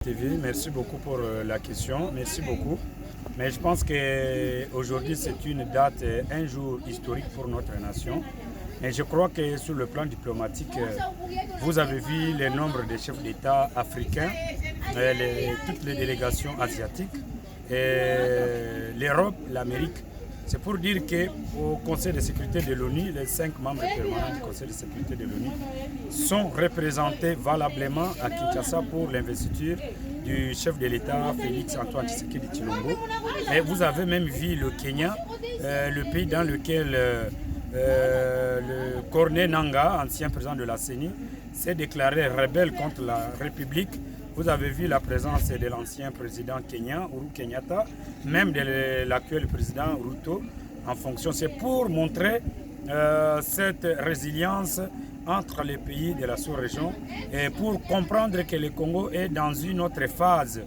TV, merci beaucoup pour la question, merci beaucoup. Mais je pense qu'aujourd'hui c'est une date, un jour historique pour notre nation. Et je crois que sur le plan diplomatique, vous avez vu le nombre de chefs d'État africains, toutes les délégations asiatiques, l'Europe, l'Amérique. C'est pour dire qu'au Conseil de sécurité de l'ONU, les 5 membres permanents du Conseil de sécurité de l'ONU sont représentés valablement à Kinshasa pour l'investiture du chef de l'État Félix Antoine Tshisekedi Tshilombo. Et vous avez même vu le Kenya, le pays dans lequel le Corneille Nangaa, ancien président de la CENI, s'est déclaré rebelle contre la République. Vous avez vu la présence de l'ancien président kenyan, Uhuru Kenyatta, même de l'actuel président Ruto en fonction. C'est pour montrer cette résilience entre les pays de la sous-région et pour comprendre que le Congo est dans une autre phase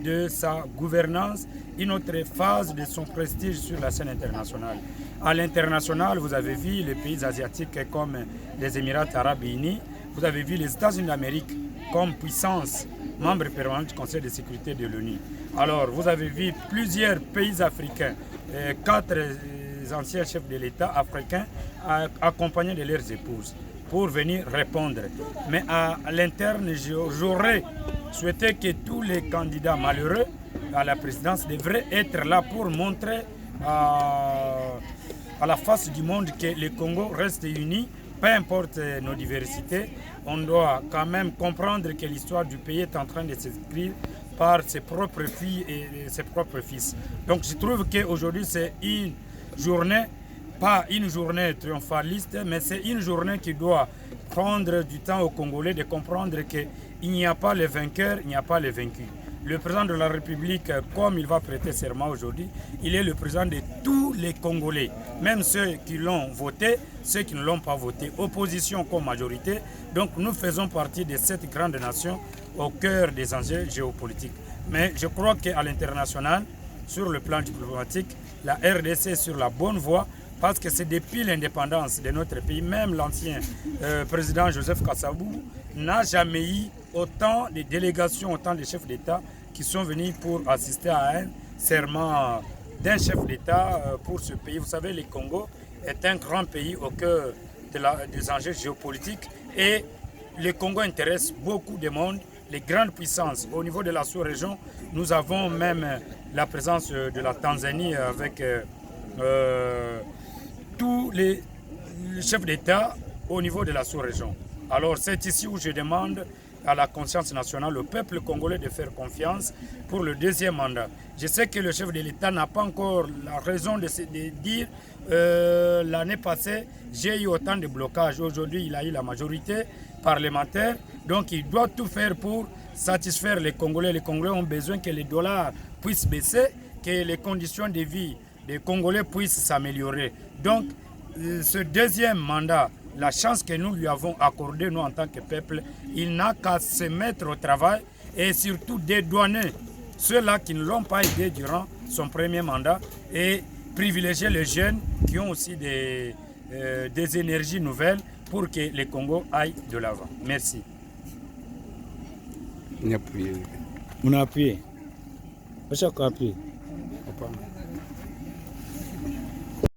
de sa gouvernance, une autre phase de son prestige sur la scène internationale. À l'international, vous avez vu les pays asiatiques comme les Émirats arabes unis, vous avez vu les États-Unis d'Amérique comme puissance, membre permanent du Conseil de sécurité de l'ONU. Alors, vous avez vu plusieurs pays africains, 4 anciens chefs de l'État africains accompagnés de leurs épouses pour venir répondre. Mais à l'interne, j'aurais souhaité que tous les candidats malheureux à la présidence devraient être là pour montrer à la face du monde que le Congo reste uni, peu importe nos diversités. On doit quand même comprendre que l'histoire du pays est en train de s'écrire par ses propres filles et ses propres fils. Donc je trouve qu'aujourd'hui c'est une journée, pas une journée triomphaliste, mais c'est une journée qui doit prendre du temps aux Congolais de comprendre qu'il n'y a pas les vainqueurs, il n'y a pas les vaincus. Le président de la République, comme il va prêter serment aujourd'hui, il est le président de tous les Congolais, même ceux qui l'ont voté, ceux qui ne l'ont pas voté, opposition comme majorité. Donc nous faisons partie de cette grande nation au cœur des enjeux géopolitiques. Mais je crois qu'à l'international, sur le plan diplomatique, la RDC est sur la bonne voie parce que c'est depuis l'indépendance de notre pays, même l'ancien président Joseph Kassabou n'a jamais eu autant de délégations, autant de chefs d'État qui sont venus pour assister à un serment d'un chef d'État pour ce pays. Vous savez, le Congo est un grand pays au cœur des enjeux géopolitiques et le Congo intéresse beaucoup de monde, les grandes puissances. Au niveau de la sous-région, nous avons même la présence de la Tanzanie avec tous les chefs d'État au niveau de la sous-région. Alors c'est ici où je demande à la conscience nationale, au peuple congolais de faire confiance pour le deuxième mandat. Je sais que le chef de l'État n'a pas encore la raison de dire l'année passée, j'ai eu autant de blocages. Aujourd'hui, il a eu la majorité parlementaire, donc il doit tout faire pour satisfaire les Congolais. Les Congolais ont besoin que les dollars puissent baisser, que les conditions de vie des Congolais puissent s'améliorer. Donc, ce deuxième mandat, la chance que nous lui avons accordée, nous en tant que peuple, il n'a qu'à se mettre au travail et surtout dédouaner ceux-là qui ne l'ont pas aidé durant son premier mandat et privilégier les jeunes qui ont aussi des énergies nouvelles pour que le Congo aille de l'avant. Merci. On a appuyé. On a appuyé. On a appuyé.